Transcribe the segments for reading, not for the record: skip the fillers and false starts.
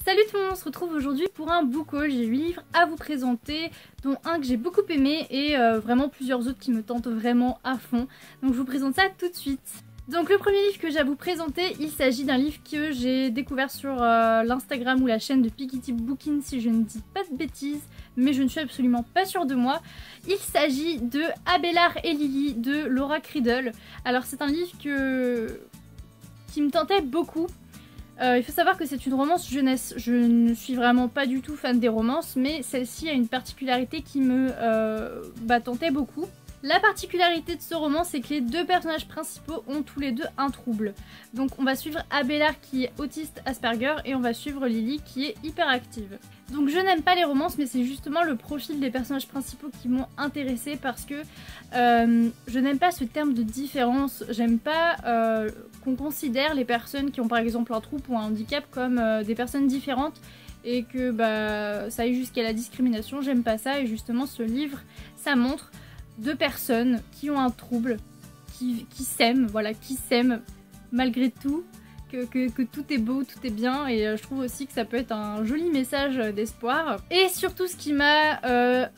Salut tout le monde, on se retrouve aujourd'hui pour un book haul. J'ai 8 livres à vous présenter, dont un que j'ai beaucoup aimé et vraiment plusieurs autres qui me tentent vraiment à fond. Donc je vous présente ça tout de suite. Donc le premier livre que j'ai à vous présenter, il s'agit d'un livre que j'ai découvert sur l'Instagram ou la chaîne de Piketty Bookin si je ne dis pas de bêtises, mais je ne suis absolument pas sûre de moi. Il s'agit de Abélard et Lily de Laura Criddle. Alors c'est un livre qui me tentait beaucoup. Il faut savoir que c'est une romance jeunesse. Je ne suis vraiment pas du tout fan des romances, mais celle-ci a une particularité qui me tentait beaucoup. La particularité de ce roman, c'est que les deux personnages principaux ont tous les deux un trouble. Donc on va suivre Abélard qui est autiste Asperger et on va suivre Lily qui est hyperactive. Donc je n'aime pas les romances, mais c'est justement le profil des personnages principaux qui m'ont intéressée parce que je n'aime pas ce terme de différence. J'aime pas qu'on considère les personnes qui ont par exemple un trouble ou un handicap comme des personnes différentes et que ça aille jusqu'à la discrimination. J'aime pas ça et justement ce livre, ça montre deux personnes qui ont un trouble, qui s'aiment, voilà, qui s'aiment malgré tout. Que tout est beau, tout est bien et je trouve aussi que ça peut être un joli message d'espoir. Et surtout ce qui m'a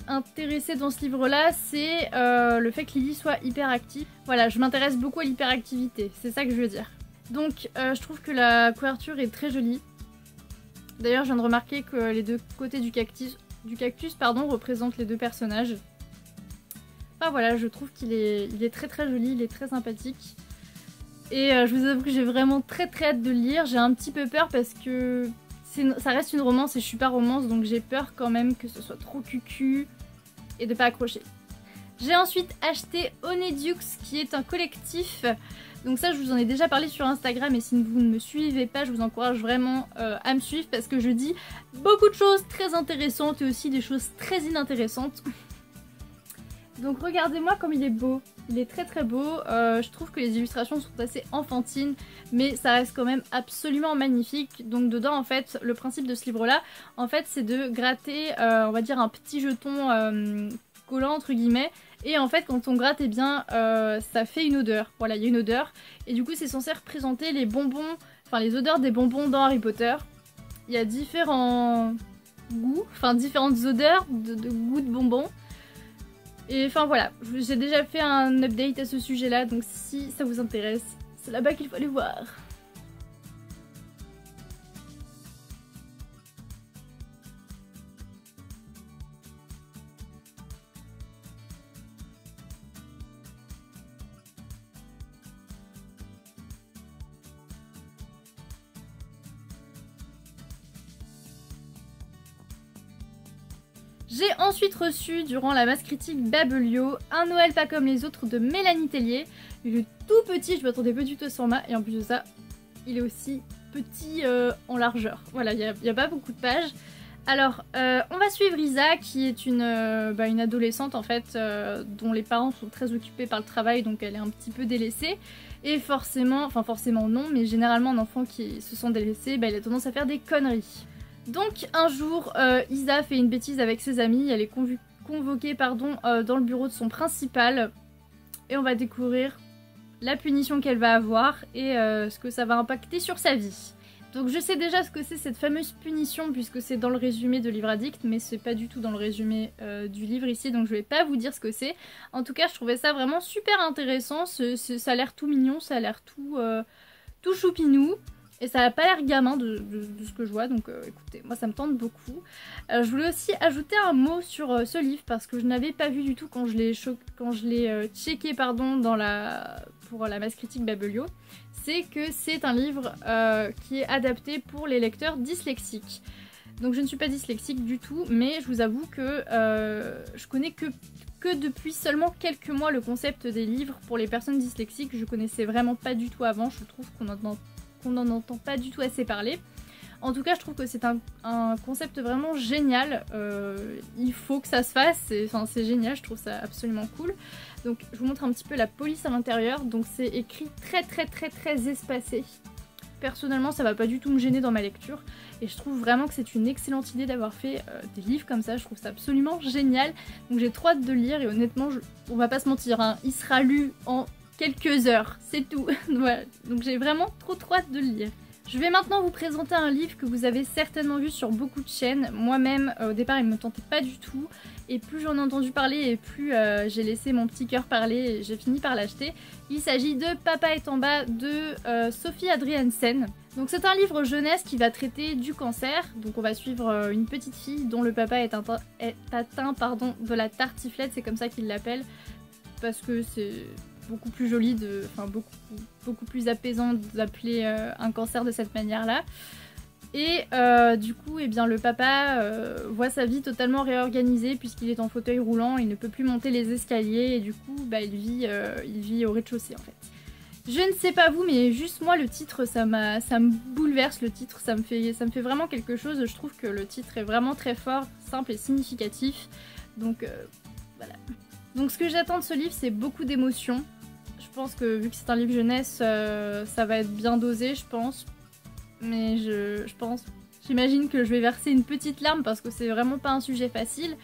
intéressée dans ce livre là, c'est le fait que Lily soit hyperactive. Voilà, je m'intéresse beaucoup à l'hyperactivité, c'est ça que je veux dire. Donc je trouve que la couverture est très jolie. D'ailleurs je viens de remarquer que les deux côtés du cactus représentent les deux personnages. Enfin voilà, je trouve qu'il est très très joli, il est très sympathique. Et je vous avoue que j'ai vraiment très hâte de le lire. J'ai un petit peu peur parce que ça reste une romance et je suis pas romance, donc j'ai peur quand même que ce soit trop cucu et de pas accrocher. J'ai ensuite acheté Honeydew qui est un collectif. Donc ça je vous en ai déjà parlé sur Instagram et si vous ne me suivez pas, je vous encourage vraiment à me suivre parce que je dis beaucoup de choses très intéressantes et aussi des choses très inintéressantes. Donc regardez-moi comme il est beau, il est très très beau, je trouve que les illustrations sont assez enfantines mais ça reste quand même absolument magnifique. Donc dedans en fait, le principe de ce livre là, en fait c'est de gratter on va dire un petit jeton collant entre guillemets et en fait quand on gratte et bien ça fait une odeur, voilà il y a une odeur et du coup c'est censé représenter les bonbons, enfin les odeurs des bonbons dans Harry Potter. Il y a différents goûts, enfin différentes odeurs de goûts de bonbons. Et enfin voilà, j'ai déjà fait un update à ce sujet là, donc si ça vous intéresse, c'est là-bas qu'il faut aller voir. J'ai ensuite reçu, durant la masse critique Babelio, Un Noël pas comme les autres de Mélanie Tellier. Il est tout petit, je m'attendais pas du tout à ce format, et en plus de ça, il est aussi petit en largeur. Voilà, il n'y a pas beaucoup de pages. Alors, on va suivre Isa, qui est une adolescente en fait, dont les parents sont très occupés par le travail, donc elle est un petit peu délaissée. Et forcément, enfin forcément non, mais généralement un enfant qui se sent délaissé, il a tendance à faire des conneries. Donc un jour, Isa fait une bêtise avec ses amis, elle est convoquée dans le bureau de son principal et on va découvrir la punition qu'elle va avoir et ce que ça va impacter sur sa vie. Donc je sais déjà ce que c'est cette fameuse punition puisque c'est dans le résumé de Livre Addict, mais c'est pas du tout dans le résumé du livre ici, donc je vais pas vous dire ce que c'est. En tout cas je trouvais ça vraiment super intéressant, ça a l'air tout mignon, ça a l'air tout choupinou. Et ça n'a pas l'air gamin de ce que je vois, donc écoutez, moi ça me tente beaucoup. Je voulais aussi ajouter un mot sur ce livre parce que je n'avais pas vu du tout quand je l'ai checké pour la masse critique Babelio. C'est que c'est un livre qui est adapté pour les lecteurs dyslexiques. Donc je ne suis pas dyslexique du tout, mais je vous avoue que je connais que depuis seulement quelques mois le concept des livres pour les personnes dyslexiques. Je connaissais vraiment pas du tout avant, je trouve qu'on n'en entend pas du tout assez parler. En tout cas je trouve que c'est un concept vraiment génial, il faut que ça se fasse, c'est génial, je trouve ça absolument cool. Donc je vous montre un petit peu la police à l'intérieur, donc c'est écrit très espacé. Personnellement ça va pas du tout me gêner dans ma lecture et je trouve vraiment que c'est une excellente idée d'avoir fait des livres comme ça, je trouve ça absolument génial. Donc j'ai trop hâte de le lire et honnêtement on va pas se mentir, hein, il sera lu en quelques heures, c'est tout. Voilà. Donc j'ai vraiment trop hâte de le lire. Je vais maintenant vous présenter un livre que vous avez certainement vu sur beaucoup de chaînes. Moi-même, au départ, il ne me tentait pas du tout. Et plus j'en ai entendu parler et plus j'ai laissé mon petit cœur parler et j'ai fini par l'acheter. Il s'agit de Papa est en bas de Sophie Adriaansen. Donc c'est un livre jeunesse qui va traiter du cancer. Donc on va suivre une petite fille dont le papa est atteint de la tartiflette, c'est comme ça qu'il l'appelle. Parce que c'est beaucoup plus joli, enfin beaucoup plus apaisant d'appeler un cancer de cette manière-là. Et du coup, eh bien, le papa voit sa vie totalement réorganisée puisqu'il est en fauteuil roulant, il ne peut plus monter les escaliers et du coup, bah, il vit au rez-de-chaussée en fait. Je ne sais pas vous, mais juste moi, le titre, ça me bouleverse, le titre, ça me fait vraiment quelque chose. Je trouve que le titre est vraiment très fort, simple et significatif. Donc voilà. Donc ce que j'attends de ce livre, c'est beaucoup d'émotions. Je pense que vu que c'est un livre jeunesse, ça va être bien dosé, je pense. Mais j'imagine que je vais verser une petite larme parce que c'est vraiment pas un sujet facile.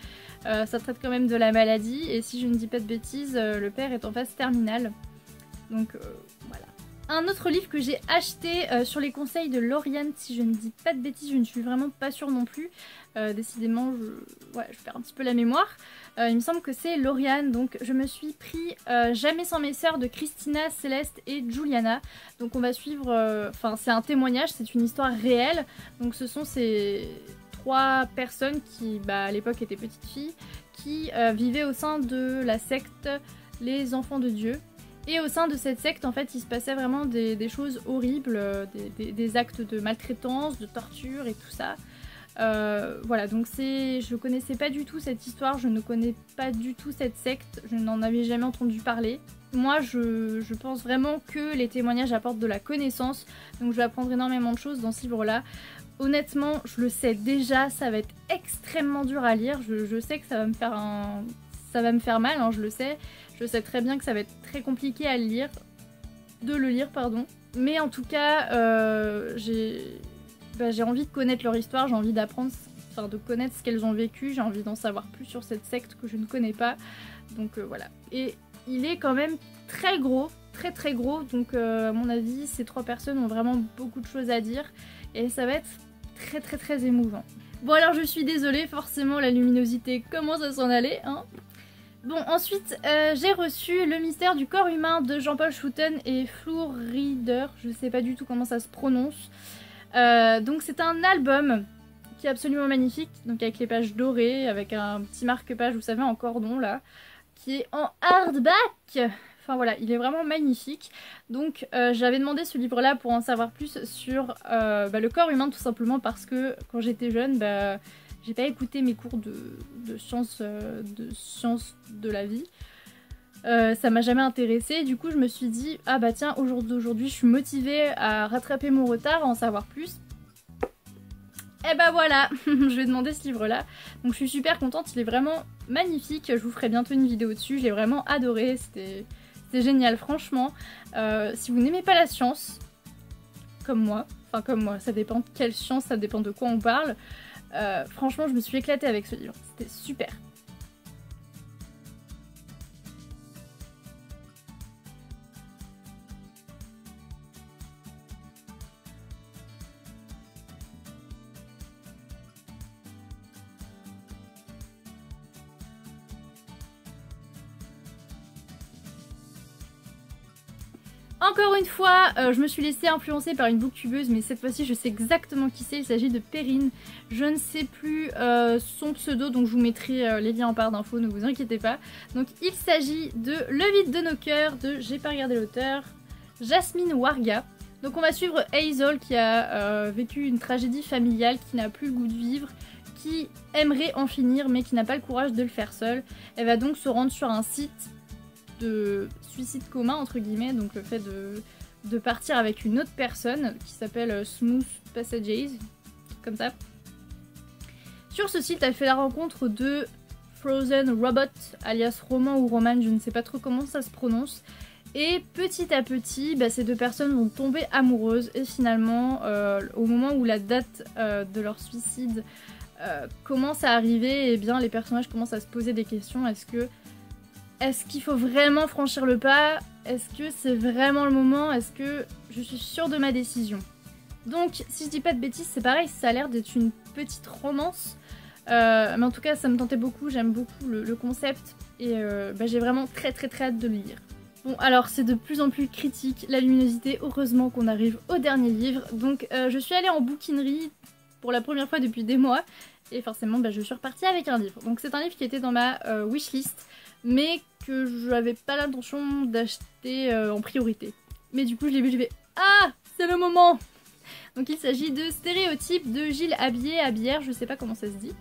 Ça traite quand même de la maladie et si je ne dis pas de bêtises, le père est en phase terminale. Donc voilà. Un autre livre que j'ai acheté sur les conseils de Lauriane, si je ne dis pas de bêtises, je ne suis vraiment pas sûre non plus. Décidément, je vais faire un petit peu la mémoire. Il me semble que c'est Lauriane, donc je me suis pris Jamais sans mes sœurs de Christina, Céleste et Juliana. Donc on va suivre, c'est un témoignage, c'est une histoire réelle. Donc ce sont ces 3 personnes qui, à l'époque étaient petites filles, qui vivaient au sein de la secte Les Enfants de Dieu. Et au sein de cette secte, en fait, il se passait vraiment des choses horribles, des actes de maltraitance, de torture et tout ça. Voilà, donc je connaissais pas du tout cette histoire, je ne connais pas du tout cette secte, je n'en avais jamais entendu parler. Moi, je pense vraiment que les témoignages apportent de la connaissance, donc je vais apprendre énormément de choses dans ce livre-là. Honnêtement, je le sais déjà, ça va être extrêmement dur à lire, je sais que ça va me faire mal, hein, je le sais. Je sais très bien que ça va être très compliqué à lire, pardon. Mais en tout cas, j'ai envie de connaître leur histoire, j'ai envie d'apprendre, de connaître ce qu'elles ont vécu, j'ai envie d'en savoir plus sur cette secte que je ne connais pas. Donc voilà. Et il est quand même très gros, très gros, donc à mon avis, ces 3 personnes ont vraiment beaucoup de choses à dire et ça va être très émouvant. Bon alors je suis désolée, forcément la luminosité commence à s'en aller, hein. Bon, ensuite, j'ai reçu Le mystère du corps humain de Jean-Paul Schouten et Floor Reader, je sais pas du tout comment ça se prononce. Donc c'est un album qui est absolument magnifique, donc avec les pages dorées, avec un petit marque-page, vous savez, en cordon là, qui est en hardback. Enfin voilà, il est vraiment magnifique. Donc j'avais demandé ce livre-là pour en savoir plus sur le corps humain, tout simplement parce que quand j'étais jeune, j'ai pas écouté mes cours de sciences de la vie. Ça m'a jamais intéressée. Du coup, je me suis dit, ah bah tiens, aujourd'hui, je suis motivée à rattraper mon retard, à en savoir plus. Et bah voilà, je vais demander ce livre-là. Donc je suis super contente, il est vraiment magnifique. Je vous ferai bientôt une vidéo dessus. Je l'ai vraiment adoré, c'était génial, franchement. Si vous n'aimez pas la science, comme moi, ça dépend de quelle science, ça dépend de quoi on parle. Franchement, je me suis éclatée avec ce livre, c'était super. Encore une fois, je me suis laissée influencer par une booktubeuse, mais cette fois-ci je sais exactement qui c'est, il s'agit de Perrine. Je ne sais plus son pseudo, donc je vous mettrai les liens en barre d'infos, ne vous inquiétez pas. Donc il s'agit de Le vide de nos cœurs, de, j'ai pas regardé l'auteur, Jasmine Warga. Donc on va suivre Hazel qui a vécu une tragédie familiale, qui n'a plus le goût de vivre, qui aimerait en finir mais qui n'a pas le courage de le faire seule. Elle va donc se rendre sur un site de suicide commun entre guillemets, donc le fait de partir avec une autre personne qui s'appelle Smooth Passages, comme ça. Sur ce site, elle fait la rencontre de Frozen Robot, alias Roman ou Roman, je ne sais pas trop comment ça se prononce. Et petit à petit, ces 2 personnes vont tomber amoureuses et finalement, au moment où la date de leur suicide commence à arriver, et bien les personnages commencent à se poser des questions. Est-ce qu'il faut vraiment franchir le pas? Est-ce que c'est vraiment le moment? Est-ce que je suis sûre de ma décision? Donc si je dis pas de bêtises, c'est pareil, ça a l'air d'être une petite romance. Mais en tout cas ça me tentait beaucoup, j'aime beaucoup le concept et j'ai vraiment très hâte de le lire. Bon alors c'est de plus en plus critique la luminosité, heureusement qu'on arrive au dernier livre. Donc je suis allée en bouquinerie pour la première fois depuis des mois et forcément je suis repartie avec un livre. Donc c'est un livre qui était dans ma wishlist mais que je n'avais pas l'intention d'acheter en priorité. Mais du coup je l'ai vu, j'ai fait ah c'est le moment. Donc il s'agit de Stéréotypes de Gilles Abière, je sais pas comment ça se dit.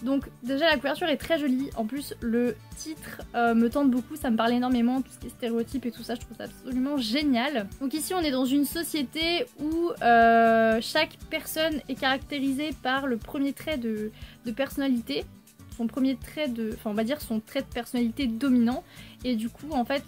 Donc déjà la couverture est très jolie, en plus le titre me tente beaucoup, ça me parle énormément, tout ce qui est stéréotypes et tout ça, je trouve ça absolument génial. Donc ici on est dans une société où chaque personne est caractérisée par le premier trait de personnalité, son premier trait de, enfin on va dire son trait de personnalité dominant, et du coup en fait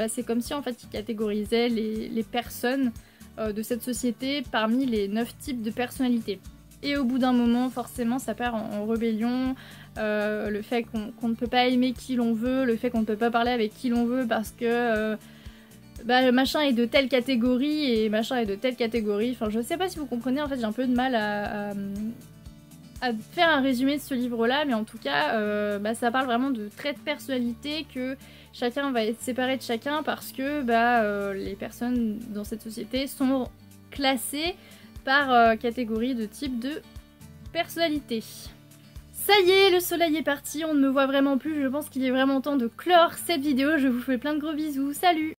c'est comme si en fait il catégorisait les personnes de cette société parmi les 9 types de personnalités. Et au bout d'un moment, forcément, ça part en rébellion, le fait qu'on ne peut pas aimer qui l'on veut, le fait qu'on ne peut pas parler avec qui l'on veut parce que machin est de telle catégorie et machin est de telle catégorie. Enfin, je sais pas si vous comprenez, en fait, j'ai un peu de mal à faire un résumé de ce livre-là, mais en tout cas, ça parle vraiment de traits de personnalité que chacun va être séparé de chacun parce que les personnes dans cette société sont classées par catégorie de type de personnalité. Ça y est, le soleil est parti, on ne me voit vraiment plus, je pense qu'il est vraiment temps de clore cette vidéo, je vous fais plein de gros bisous, salut!